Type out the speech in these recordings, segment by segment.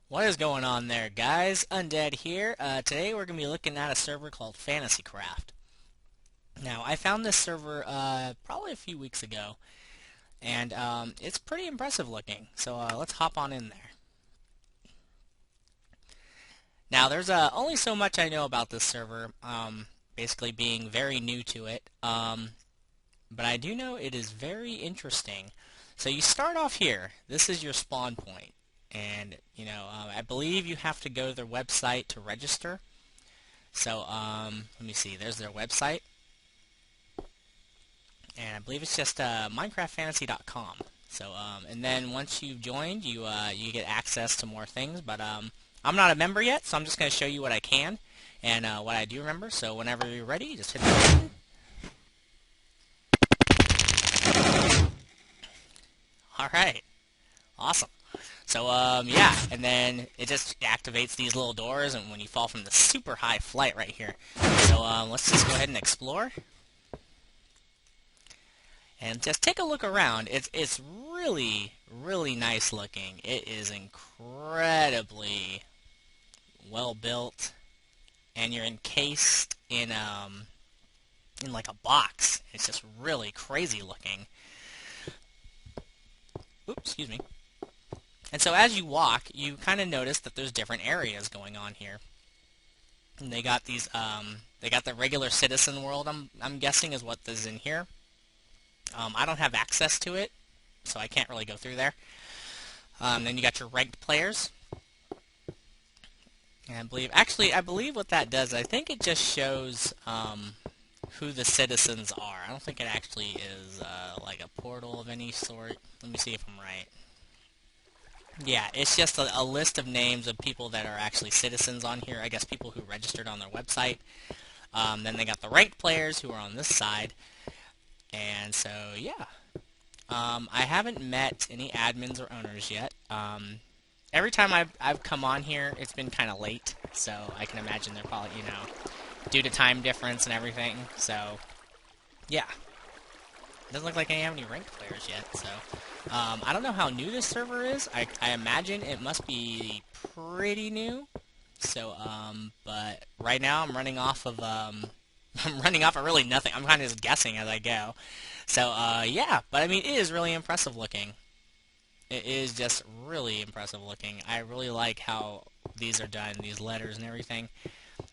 What is going on there, guys? Undead here. Today we're going to be looking at a server called FantasyCraft. Now, I found this server probably a few weeks ago, and it's pretty impressive looking. So let's hop on in there. Now, there's only so much I know about this server, basically being very new to it. But I do know it is very interesting. So you start off here. This is your spawn point. And, I believe you have to go to their website to register. So, let me see. There's their website. And I believe it's just minecraftfantasy.com. So, and then once you've joined, you get access to more things. But I'm not a member yet, so I'm just going to show you what I can and what I do remember. So whenever you're ready, just hit the button. All right. Awesome. So, yeah, and then it just activates these little doors, and when you fall from the super high flight right here. So, let's just go ahead and explore. And just take a look around. It's really, really nice looking. It is incredibly well built, and you're encased in like a box. It's just really crazy looking. Oops, excuse me. And so as you walk, you kind of notice that there's different areas going on here. And they got these, they got the regular citizen world, I'm guessing is what is in here. I don't have access to it, so I can't really go through there. Then you got your ranked players. And I believe what that does, I think it just shows, who the citizens are. I don't think it actually is, like a portal of any sort. Let me see if I'm right. Yeah, it's just a list of names of people that are actually citizens on here. I guess people who registered on their website. Then they got the ranked players who are on this side. And so, yeah. I haven't met any admins or owners yet. Every time I've come on here, it's been kind of late. So I can imagine they're probably, due to time difference and everything. So, yeah. Doesn't look like I have any ranked players yet, so... I don't know how new this server is. I imagine it must be pretty new. So, but right now I'm running off of, I'm running off of really nothing. I'm kind of just guessing as I go. So, yeah. But, I mean, it is really impressive looking. It is just really impressive looking. I really like how these are done, these letters and everything.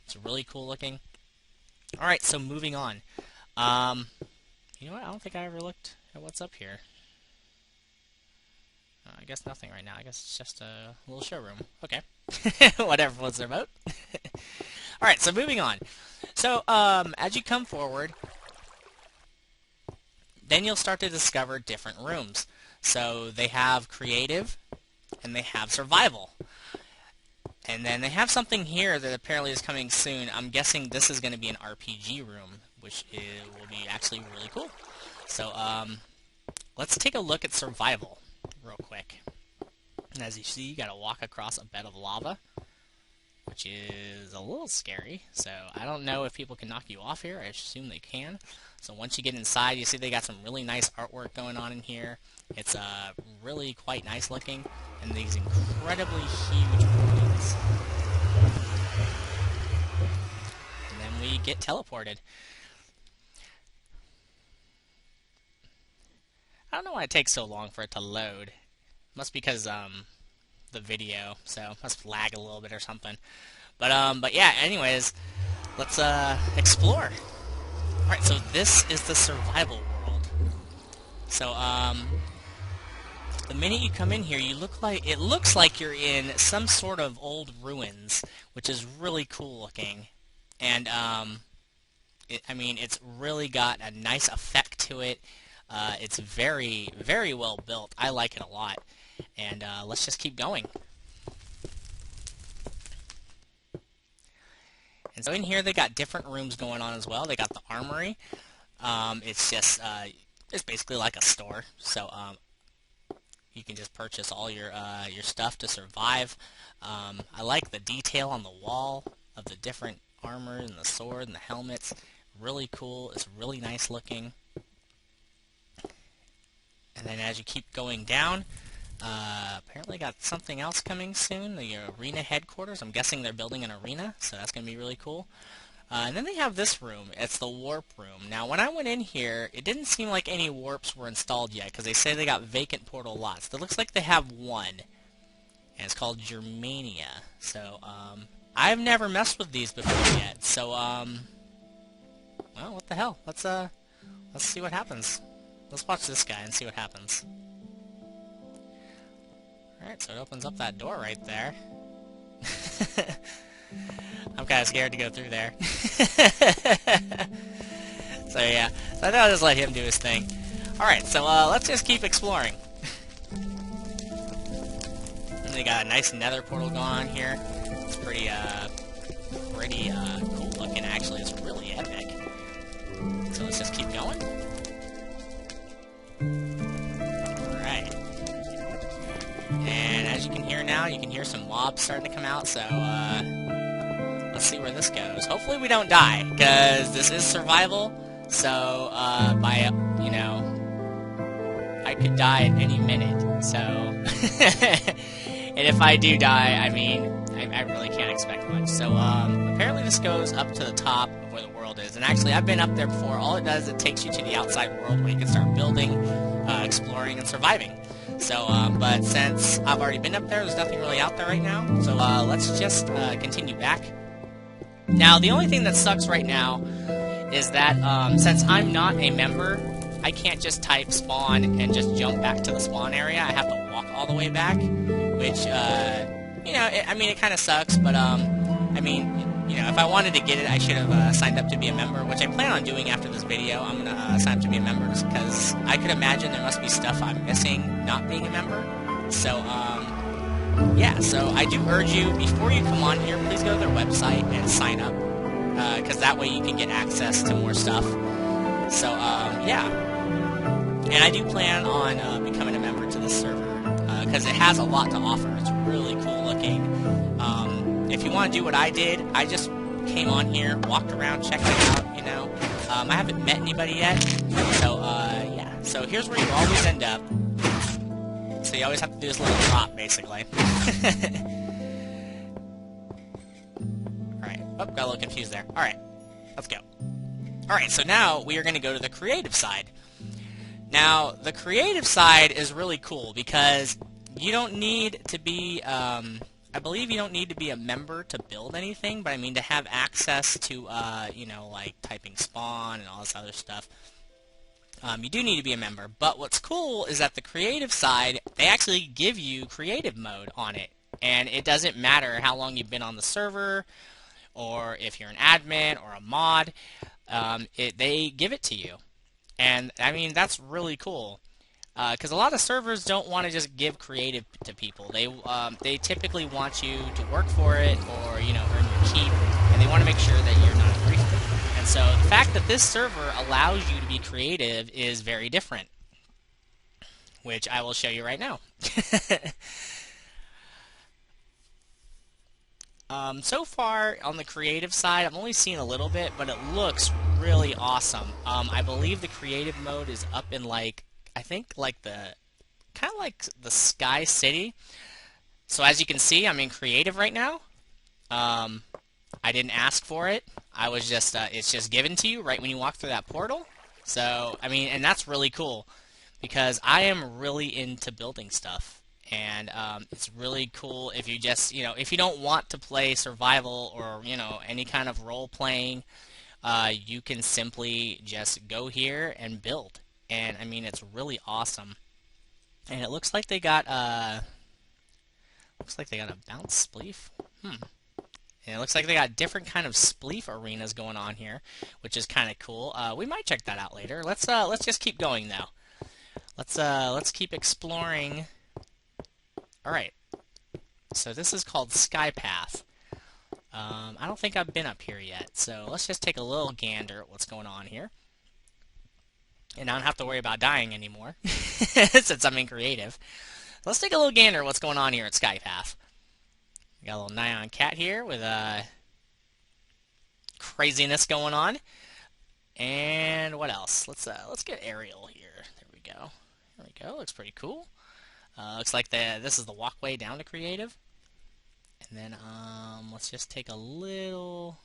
It's really cool looking. Alright, so moving on. You know what? I don't think I ever looked at what's up here. I guess nothing right now. I guess it's just a little showroom. Okay. Whatever floats their boat. Alright, so moving on. So, as you come forward, then you'll start to discover different rooms. So, they have creative, and they have survival. And then they have something here that apparently is coming soon. I'm guessing this is going to be an RPG room, which will be actually really cool. So, let's take a look at survival real quick. And as you see, you gotta walk across a bed of lava, which is a little scary. So I don't know if people can knock you off here. I assume they can. So once you get inside, you see they got some really nice artwork going on in here. It's really quite nice looking, and these incredibly huge buildings. And then we get teleported. I don't know why it takes so long for it to load. Must be because the video, so must lag a little bit or something. But yeah. Anyways, let's explore. All right, so this is the survival world. So the minute you come in here, it looks like you're in some sort of old ruins, which is really cool looking, and I mean, it's really got a nice effect to it. It's very, very well built. I like it a lot. And let's just keep going. And so in here they got different rooms going on as well. They got the armory. It's just, it's basically like a store. So you can just purchase all your stuff to survive. I like the detail on the wall of the different armor and the sword and the helmets. Really cool. It's really nice looking. And then as you keep going down, Apparently got something else coming soon, the arena headquarters. I'm guessing they're building an arena, so that's going to be really cool. And then they have this room. It's the warp room. Now, when I went in here, it didn't seem like any warps were installed yet, because they say they got vacant portal lots. It looks like they have one, and it's called Germania. So, I've never messed with these before yet. So, well, what the hell? Let's see what happens. Let's watch this guy and see what happens. Alright, so it opens up that door right there. I'm kind of scared to go through there. So yeah, so I thought I'll just let him do his thing. Alright, so let's just keep exploring. And they got a nice nether portal going on here. It's pretty cool looking actually. It's really epic. So let's just keep going. Alright. And as you can hear now, you can hear some mobs starting to come out, so let's see where this goes. Hopefully we don't die, because this is survival, so you know, I could die at any minute, so and if I do die, I mean, I really can't expect much. So apparently this goes up to the top of where the world is, and actually I've been up there before. All it does is it takes you to the outside world where you can start building, exploring, and surviving. So, but since I've already been up there, there's nothing really out there right now. So, let's just continue back. Now, the only thing that sucks right now is that since I'm not a member, I can't just type spawn and just jump back to the spawn area. I have to walk all the way back, which, you know, I mean, it kind of sucks, but, I mean, you know, if I wanted to get it, I should have signed up to be a member, which I plan on doing after this video. I'm going to sign up to be a member just because I could imagine there must be stuff I'm missing not being a member. So, yeah, so I do urge you, before you come on here, please go to their website and sign up, because that way you can get access to more stuff. So, yeah. And I do plan on becoming a member to this server, because it has a lot to offer. It's really cool looking. If you want to do what I did, I just came on here, walked around, checked it out, you know. I haven't met anybody yet, so, yeah. So here's where you always end up. So you always have to do this little drop, basically. Alright. Oh, got a little confused there. Alright. Let's go. Alright, so now we are going to go to the creative side. Now, the creative side is really cool because you don't need to be, I believe you don't need to be a member to build anything, but I mean to have access to, you know, like typing spawn and all this other stuff. You do need to be a member, but what's cool is that the creative side, they actually give you creative mode on it, and it doesn't matter how long you've been on the server, or if you're an admin or a mod, they give it to you. And, I mean, that's really cool. Because a lot of servers don't want to just give creative to people. They typically want you to work for it or, you know, earn your keep, and they want to make sure that you're not a griefer. And so the fact that this server allows you to be creative is very different, which I will show you right now. So far on the creative side, I've only seen a little bit, but it looks really awesome. I believe the creative mode is up in like, I think like kind of like the Sky City. So as you can see, I'm in creative right now. I didn't ask for it. I was just, it's just given to you right when you walk through that portal. So, I mean, and that's really cool because I am really into building stuff. And it's really cool if you just, you know, if you don't want to play survival or, you know, any kind of role-playing, you can simply just go here and build. And, I mean, it's really awesome. And it looks like they got, a bounce spleef. And it looks like they got different kind of spleef arenas going on here, which is kind of cool. We might check that out later. Let's just keep going, though. Let's keep exploring. Alright, so this is called Skypath. I don't think I've been up here yet, so let's just take a little gander at what's going on here. And I don't have to worry about dying anymore, since I'm in creative. Let's take a little gander at what's going on here at Skypath. We got a little Nyan cat here with craziness going on. And what else? Let's get Ariel here. There we go. There we go. Looks pretty cool. Looks like this is the walkway down to creative. And then let's just take a little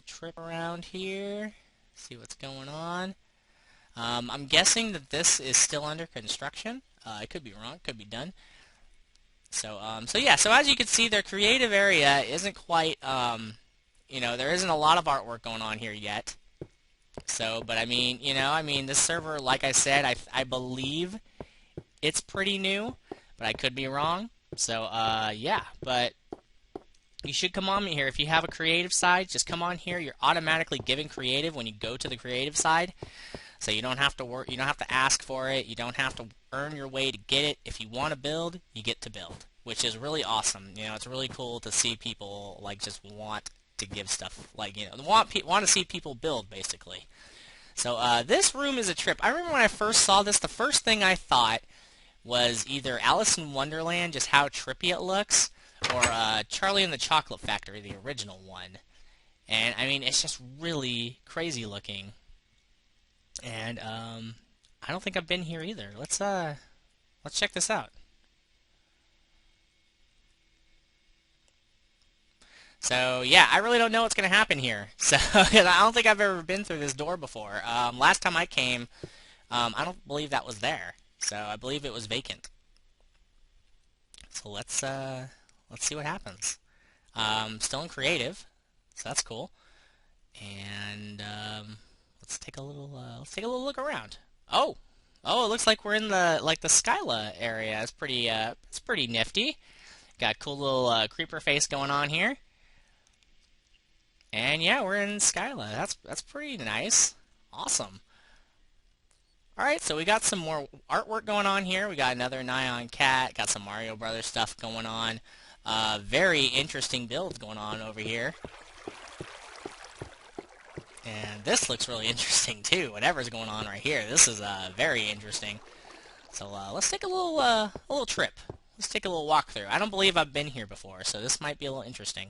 trip around here, see what's going on. I'm guessing that this is still under construction. I could be wrong, could be done. So yeah, so as you can see, their creative area isn't quite, there isn't a lot of artwork going on here yet. So, but I mean, this server, like I said, I believe it's pretty new, but I could be wrong. So, yeah, but you should come on here. If you have a creative side, just come on here. You're automatically given creative when you go to the creative side. So you don't have to work, you don't have to ask for it, you don't have to earn your way to get it. If you want to build, you get to build, which is really awesome. It's really cool to see people like just want to give stuff, like, want to see people build, basically. So this room is a trip. I remember when I first saw this, the first thing I thought was either Alice in Wonderland, just how trippy it looks, or Charlie and the Chocolate Factory, the original one. And I mean, it's just really crazy looking. And I don't think I've been here either. Let's check this out. So yeah, I really don't know what's gonna happen here. So I don't think I've ever been through this door before. Last time I came, I don't believe that was there. So I believe it was vacant. So let's see what happens. Still in creative, so that's cool. And let's take a little look around. Oh, it looks like we're in the Skyla area. It's pretty nifty. Got a cool little creeper face going on here. And yeah, we're in Skyla. That's pretty nice. Awesome. All right, so we got some more artwork going on here. We got another Nyan cat. Got some Mario Brothers stuff going on. Very interesting builds going on over here. And this looks really interesting too. Whatever's going on right here, this is very interesting. So let's take a little trip. Let's take a little walk through. I don't believe I've been here before, so this might be a little interesting.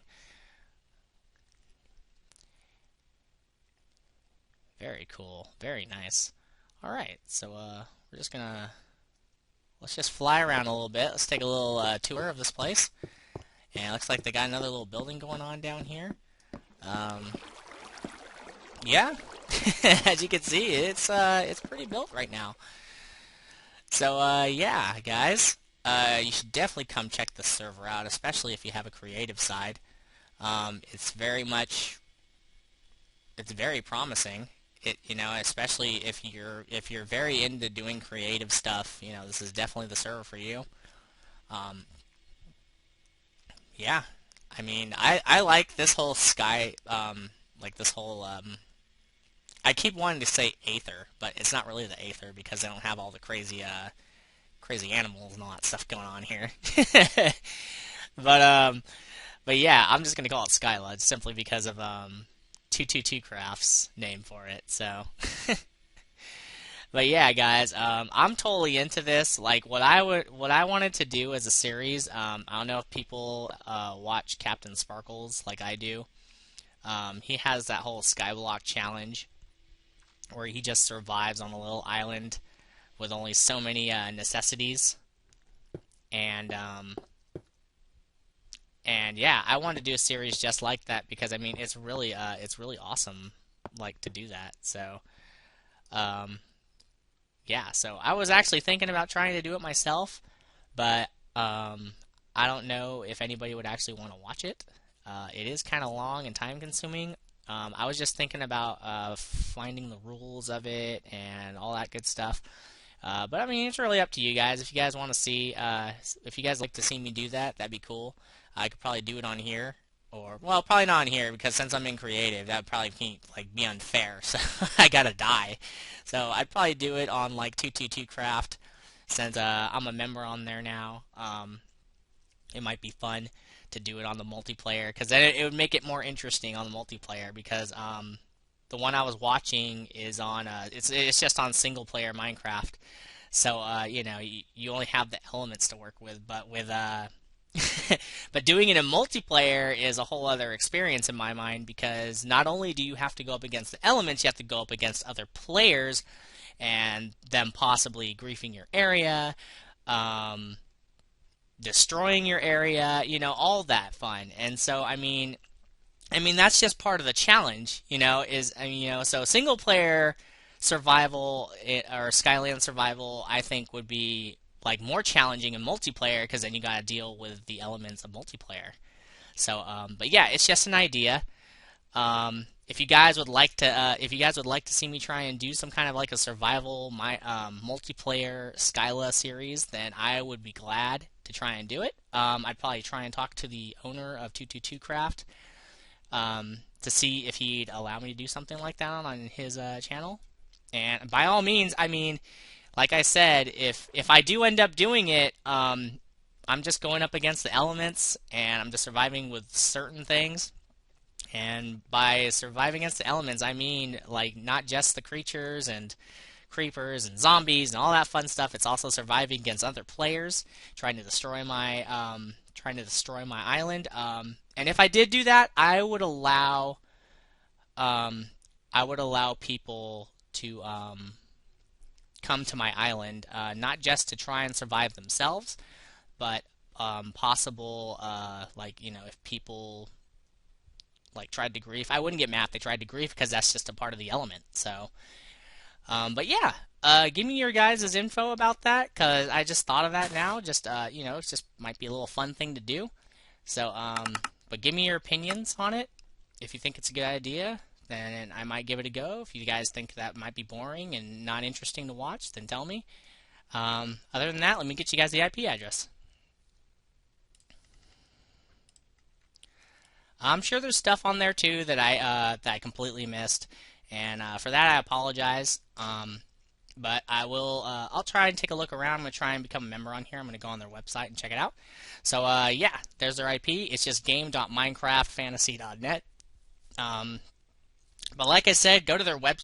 Very cool. Very nice. All right, so we're just gonna let's just fly around a little bit. Let's take a little tour of this place. And it looks like they got another little building going on down here. Yeah, as you can see, it's pretty built right now. So yeah, guys, you should definitely come check the server out, especially if you have a creative side. It's very promising. Especially if you're very into doing creative stuff, this is definitely the server for you. Yeah, I mean, I like this whole sky, like this whole I keep wanting to say Aether, but it's not really the Aether because they don't have all the crazy animals and all that stuff going on here. but but yeah, I'm just gonna call it Skyla simply because of 222Craft's name for it. So, but yeah, guys, I'm totally into this. Like what I wanted to do as a series. I don't know if people watch Captain Sparkles like I do. He has that whole Skyblock challenge where he just survives on a little island with only so many necessities, and yeah, I wanted to do a series just like that because I mean it's really awesome, like, to do that. So yeah, so I was actually thinking about trying to do it myself, but I don't know if anybody would actually want to watch it. It is kind of long and time consuming. I was just thinking about finding the rules of it and all that good stuff. But I mean, it's really up to you guys. If you guys want to see, if you guys like to see me do that, that'd be cool. I could probably do it on here, or well, probably not on here because since I'm in creative, that would probably be unfair. So I gotta die. So I'd probably do it on like 222Craft since I'm a member on there now. It might be fun to do it on the multiplayer because then it would make it more interesting on the multiplayer because the one I was watching is on it's just on single player Minecraft. So you only have the elements to work with, but with But doing it in multiplayer is a whole other experience in my mind because not only do you have to go up against the elements, you have to go up against other players and them possibly griefing your area, um, destroying your area, all that fun. And so, I mean that's just part of the challenge, is so single player survival or Skyland survival I think would be like more challenging in multiplayer because then you got to deal with the elements of multiplayer. So but yeah, it's just an idea. If you guys would like to see me try and do some kind of like a survival multiplayer Skyla series, then I would be glad to try and do it. I'd probably try and talk to the owner of 222Craft to see if he'd allow me to do something like that on his channel. And by all means, I mean, like I said, if I do end up doing it, I'm just going up against the elements, and I'm just surviving with certain things. And by surviving against the elements, I mean like not just the creatures and creepers and zombies and all that fun stuff. It's also surviving against other players, trying to destroy my island. And if I did do that, I would allow people to come to my island, not just to try and survive themselves, but possible like if people like tried to grief, I wouldn't get mad if they tried to grief because that's just a part of the element. So, but yeah, give me your guys' info about that because I just thought of that now. Just it just might be a little fun thing to do. So, but give me your opinions on it. If you think it's a good idea, then I might give it a go. If you guys think that might be boring and not interesting to watch, then tell me. Other than that, let me get you guys the IP address. I'm sure there's stuff on there too that I completely missed, and for that I apologize. But I'll try and take a look around. I'm gonna try and become a member on here. I'm gonna go on their website and check it out. So yeah, there's their IP. It's just game.minecraftfantasy.net. But like I said, go to their website.